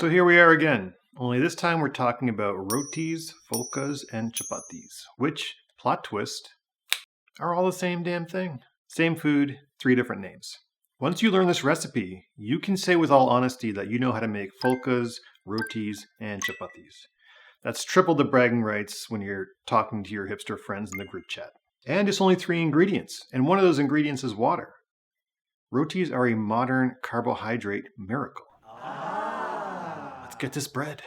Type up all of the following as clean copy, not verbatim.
So here we are again, only this time we're talking about rotis, phulkas, and chapatis, which, plot twist, are all the same damn thing. Same food, 3 different names. Once you learn this recipe, you can say with all honesty that you know how to make phulkas, rotis, and chapatis. That's triple the bragging rights when you're talking to your hipster friends in the group chat. And it's only 3 ingredients, and one of those ingredients is water. Rotis are a modern carbohydrate miracle. Let's get this bread.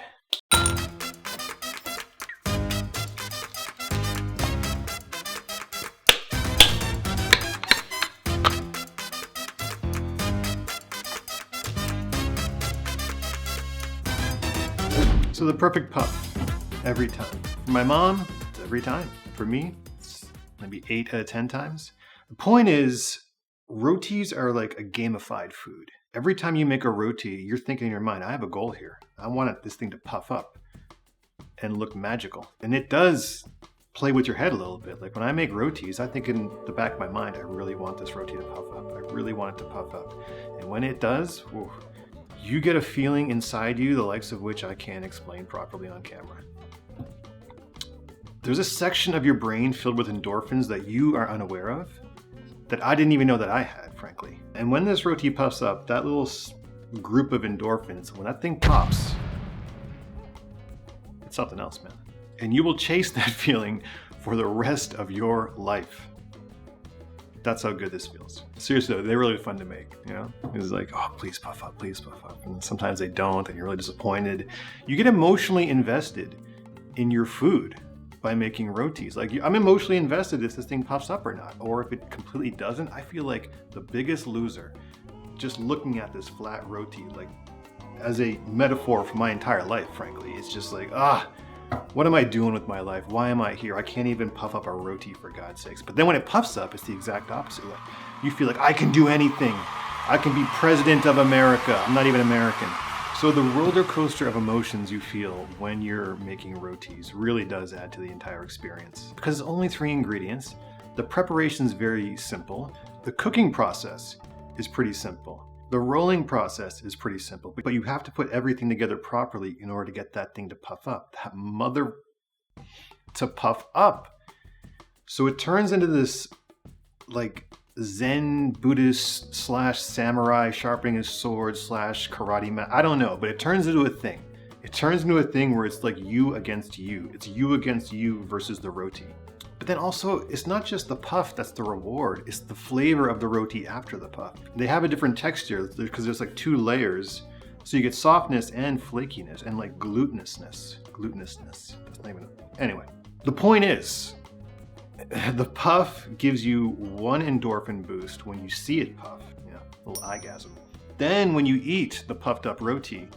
So the perfect puff, every time. For my mom, it's every time. For me, it's maybe 8 out of 10 times. The point is, rotis are like a gamified food. Every time you make a roti, you're thinking in your mind, I have a goal here. I want this thing to puff up and look magical. And it does play with your head a little bit. Like when I make rotis, I think in the back of my mind, I really want this roti to puff up. I really want it to puff up. And when it does, whew, you get a feeling inside you, the likes of which I can't explain properly on camera. There's a section of your brain filled with endorphins that you are unaware of, that I didn't even know that I had, frankly. And when this roti puffs up, that little group of endorphins, when that thing pops, it's something else, man. And you will chase that feeling for the rest of your life. That's how good this feels. Seriously, they're really fun to make, you know? It's like, oh, please puff up, please puff up. And sometimes they don't, and you're really disappointed. You get emotionally invested in your food by making rotis. Like, I'm emotionally invested if this thing puffs up or not. Or if it completely doesn't, I feel like the biggest loser just looking at this flat roti, like, as a metaphor for my entire life, frankly. It's just like, what am I doing with my life? Why am I here? I can't even puff up a roti, for God's sakes. But then when it puffs up, it's the exact opposite. Like, you feel like I can do anything. I can be president of America. I'm not even American. So the roller coaster of emotions you feel when you're making rotis really does add to the entire experience. Because it's only 3 ingredients, the preparation's very simple. The cooking process is pretty simple. The rolling process is pretty simple, but you have to put everything together properly in order to get that thing to puff up. That mother to puff up. So it turns into this like Zen Buddhist / samurai sharpening his sword / karate mat. I don't know, but it turns into a thing. It turns into a thing where it's like you against you. It's you against you versus the roti. But then also, it's not just the puff that's the reward, it's the flavor of the roti after the puff. They have a different texture because there's like 2 layers. So you get softness and flakiness and like glutinousness. That's not even anyway. The point is, the puff gives you 1 endorphin boost when you see it puff. Yeah, a little eyegasm. Then when you eat the puffed up roti,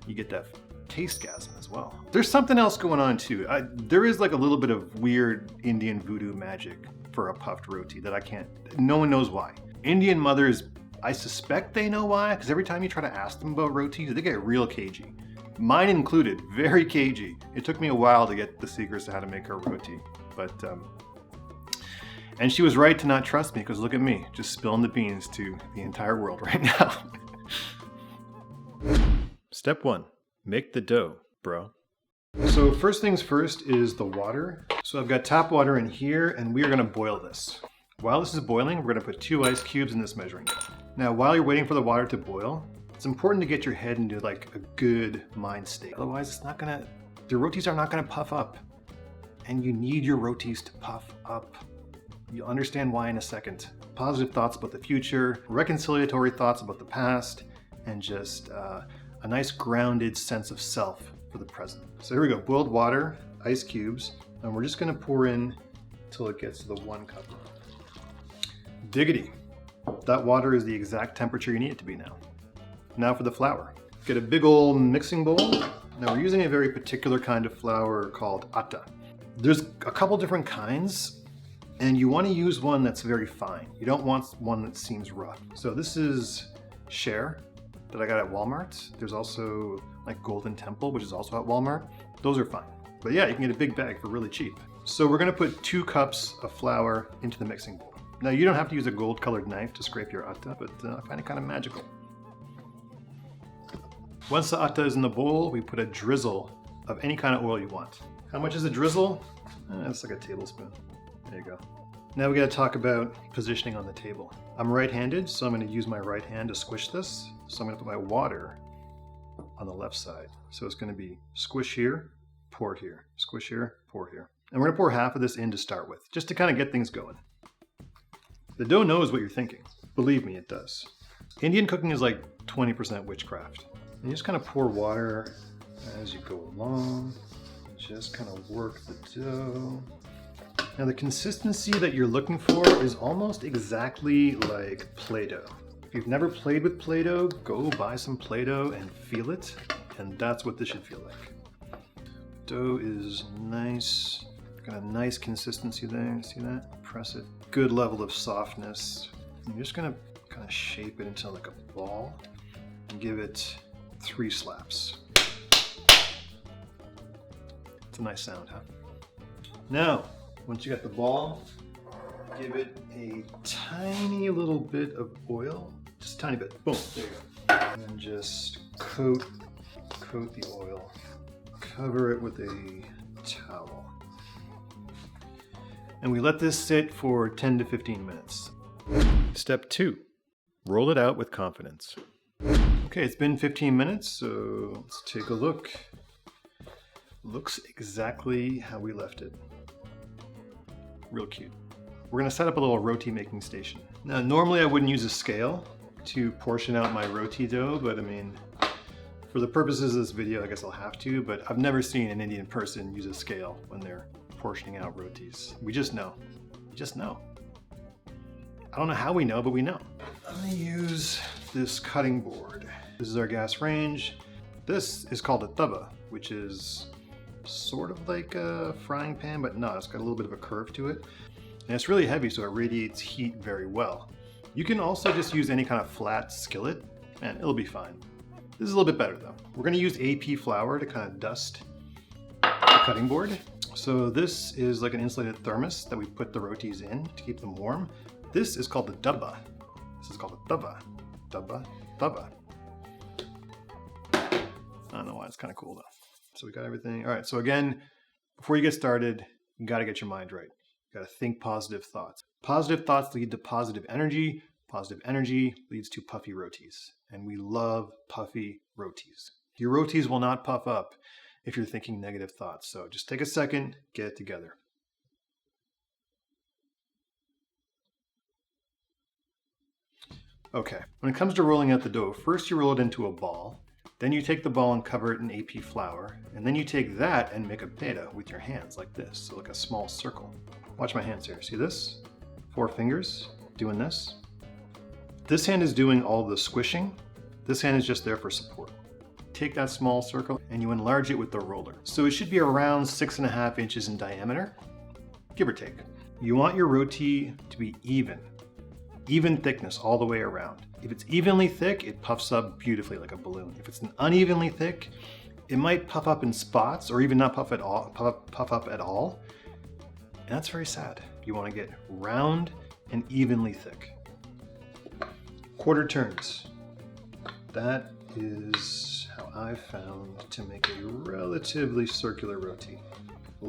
you get that tastegasm as well. There's something else going on too. There is like a little bit of weird Indian voodoo magic for a puffed roti that no one knows why. Indian mothers, I suspect they know why, because every time you try to ask them about rotis, they get real cagey. Mine included, very cagey. It took me a while to get the secrets to how to make a roti, but and she was right to not trust me, because look at me, just spilling the beans to the entire world right now. Step 1. Make the dough, bro. So first things first is the water. So I've got tap water in here, and we are gonna boil this. While this is boiling, we're gonna put 2 ice cubes in this measuring cup. Now, while you're waiting for the water to boil, it's important to get your head into like a good mind state. Otherwise, the rotis are not gonna puff up. And you need your rotis to puff up. You'll understand why in a second. Positive thoughts about the future, reconciliatory thoughts about the past, and just a nice grounded sense of self for the present. So here we go, boiled water, ice cubes, and we're just gonna pour in till it gets to the 1 cup. Diggity. That water is the exact temperature you need it to be now. Now for the flour. Get a big old mixing bowl. Now we're using a very particular kind of flour called Atta. There's a couple different kinds, and you wanna use one that's very fine. You don't want one that seems rough. So this is Sher that I got at Wallmart. There's also like Golden Temple, which is also at Walmart. Those are fine. But yeah, you can get a big bag for really cheap. So we're gonna put 2 cups of flour into the mixing bowl. Now you don't have to use a gold colored knife to scrape your atta, but I find it kind of magical. Once the atta is in the bowl, we put a drizzle of any kind of oil you want. How much is a drizzle? It's like a tablespoon. There you go. Now we gotta talk about positioning on the table. I'm right-handed, so I'm gonna use my right hand to squish this. So I'm gonna put my water on the left side. So it's gonna be squish here, pour here, squish here, pour here. And we're gonna pour half of this in to start with, just to kind of get things going. The dough knows what you're thinking. Believe me, it does. Indian cooking is like 20% witchcraft. You just kind of pour water as you go along. Just kind of work the dough. Now the consistency that you're looking for is almost exactly like Play-Doh. If you've never played with Play-Doh, go buy some Play-Doh and feel it, and that's what this should feel like. Dough is nice, got a nice consistency there, see that? Press it. Good level of softness. And you're just gonna kind of shape it into like a ball and give it 3 slaps. It's a nice sound, huh? Now, once you got the ball, give it a tiny little bit of oil, just a tiny bit. Boom, there you go. And then just coat the oil. Cover it with a towel. And we let this sit for 10 to 15 minutes. Step 2, roll it out with confidence. Okay, it's been 15 minutes, so let's take a look. Looks exactly how we left it. Real cute. We're gonna set up a little roti making station. Now, normally I wouldn't use a scale to portion out my roti dough, but I mean, for the purposes of this video, I guess I'll have to, but I've never seen an Indian person use a scale when they're portioning out rotis. We just know. We just know. I don't know how we know, but we know. I'm gonna use this cutting board. This is our gas range. This is called a tawa, which is sort of like a frying pan, but no, it's got a little bit of a curve to it. And it's really heavy, so it radiates heat very well. You can also just use any kind of flat skillet, and it'll be fine. This is a little bit better though. We're gonna use AP flour to kind of dust the cutting board. So this is like an insulated thermos that we put the rotis in to keep them warm. This is called the dabba. This is called a tawa. Dabba, tawa. I don't know why, it's kind of cool though. So we got everything. All right, so again, before you get started, you gotta get your mind right. You gotta think positive thoughts. Positive thoughts lead to positive energy. Positive energy leads to puffy rotis. And we love puffy rotis. Your rotis will not puff up if you're thinking negative thoughts. So just take a second, get it together. Okay, when it comes to rolling out the dough, first you roll it into a ball. Then you take the ball and cover it in AP flour, and then you take that and make a peda with your hands like this, so like a small circle. Watch my hands here, see this? 4 fingers doing this. This hand is doing all the squishing. This hand is just there for support. Take that small circle and you enlarge it with the roller. So it should be around 6.5 inches in diameter, give or take. You want your roti to be even thickness all the way around. If it's evenly thick, it puffs up beautifully like a balloon. If it's unevenly thick, it might puff up in spots or even not puff at all, puff up at all. And that's very sad. You want to get round and evenly thick. Quarter turns. That is how I've found to make a relatively circular roti.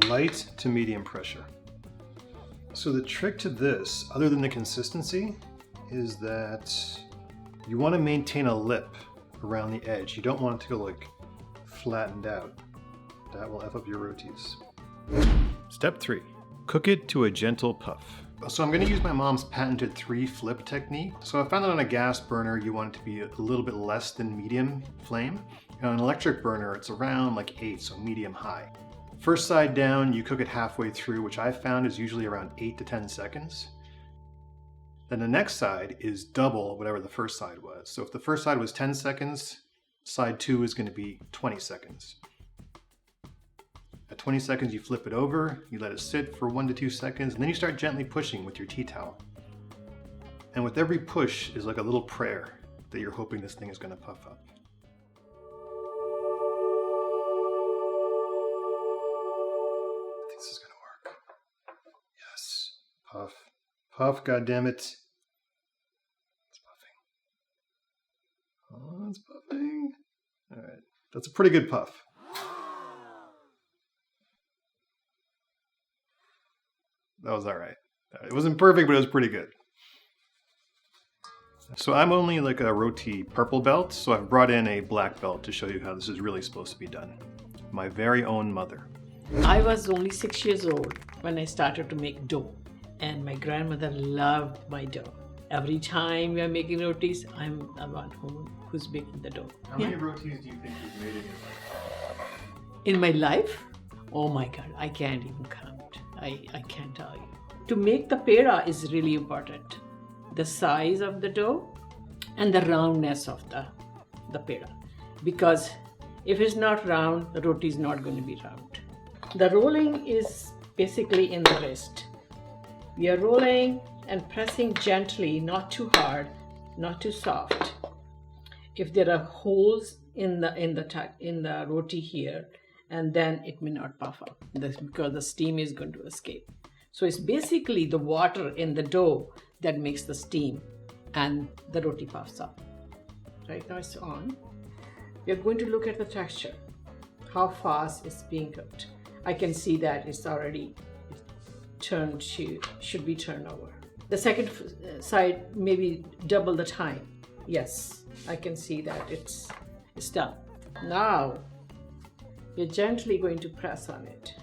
Light to medium pressure. So the trick to this, other than the consistency, is that you want to maintain a lip around the edge. You don't want it to go like flattened out. That will F up your rotis. Step 3, cook it to a gentle puff. So I'm going to use my mom's patented 3-flip technique. So I found that on a gas burner, you want it to be a little bit less than medium flame. And on an electric burner, it's around like 8, so medium high. First side down, you cook it halfway through, which I found is usually around 8 to 10 seconds. Then the next side is double whatever the first side was. So if the first side was 10 seconds, side 2 is going to be 20 seconds. At 20 seconds, you flip it over, you let it sit for 1 to 2 seconds, and then you start gently pushing with your tea towel. And with every push is like a little prayer that you're hoping this thing is going to puff up. I think this is going to work. Yes. Puff. Puff, goddammit. It's puffing. Oh, it's puffing. All right. That's a pretty good puff. That was all right. It wasn't perfect, but it was pretty good. So I'm only like a roti purple belt, so I've brought in a black belt to show you how this is really supposed to be done. My very own mother. I was only 6 years old when I started to make dough, and my grandmother loved my dough. Every time we are making rotis, I'm the one who's making the dough. How many rotis do you think you've made in your life? In my life? Oh my God, I can't even count. I can't tell you. To make the peda is really important. The size of the dough and the roundness of the peda. Because if it's not round, the roti is not going to be round. The rolling is basically in the wrist. We are rolling and pressing gently, not too hard, not too soft. If there are holes in the roti here, and then it may not puff up because the steam is going to escape. So it's basically the water in the dough that makes the steam and the roti puffs up. Right now it's on. We are going to look at the texture, how fast it's being cooked. I can see that it's already turned should be turned over. The second side, maybe double the time. Yes, I can see that it's done. Now, we're gently going to press on it.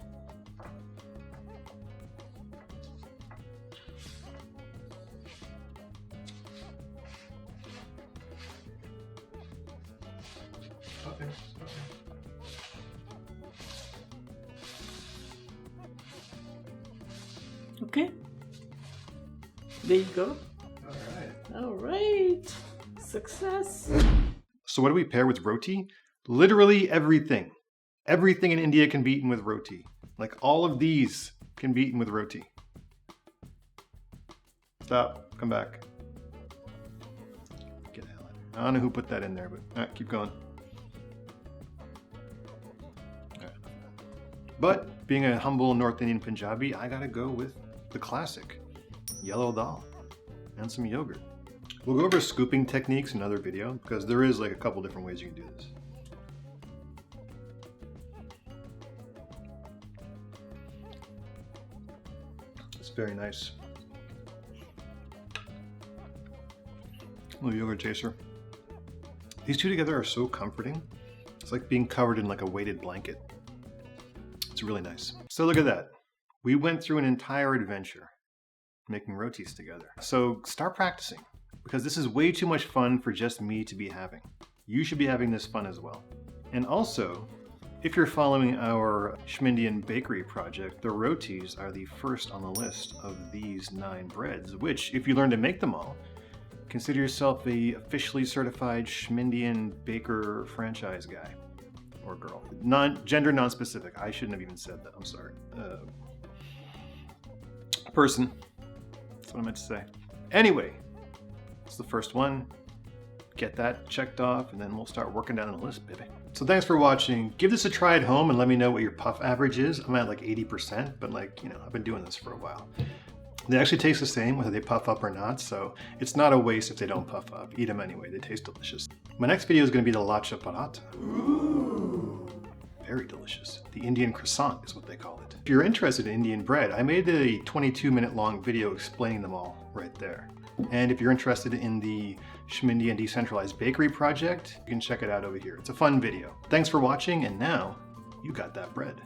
Okay. There you go. All right. Success. So what do we pair with roti? Literally everything. Everything in India can be eaten with roti. Like all of these can be eaten with roti. Stop. Come back. Get the hell out of here. I don't know who put that in there, but keep going. But being a humble North Indian Punjabi, I gotta go with the classic yellow dal and some yogurt. We'll go over scooping techniques in another video because there is like a couple different ways you can do this. It's very nice. Little yogurt chaser. These two together are so comforting. It's like being covered in like a weighted blanket. It's really nice. So look at that. We went through an entire adventure making rotis together. So start practicing because this is way too much fun for just me to be having. You should be having this fun as well. And also, if you're following our Schmindian bakery project, the rotis are the first on the list of these 9 breads, which if you learn to make them all, consider yourself a officially certified Schmindian baker franchise guy. Or girl. Gender non-specific. I shouldn't have even said that. I'm sorry. Person. That's what I meant to say. Anyway, it's the first one. Get that checked off, and then we'll start working down the list, baby. So thanks for watching. Give this a try at home and let me know what your puff average is. I'm at like 80%, but like, you know, I've been doing this for a while. They actually taste the same whether they puff up or not, so it's not a waste if they don't puff up. Eat them anyway. They taste delicious. My next video is going to be the lacha paratha. Very delicious. The Indian croissant is what they call it. If you're interested in Indian bread, I made a 22-minute long video explaining them all right there. And if you're interested in the Schmindian Decentralized Bakery project, you can check it out over here. It's a fun video. Thanks for watching, and now you got that bread.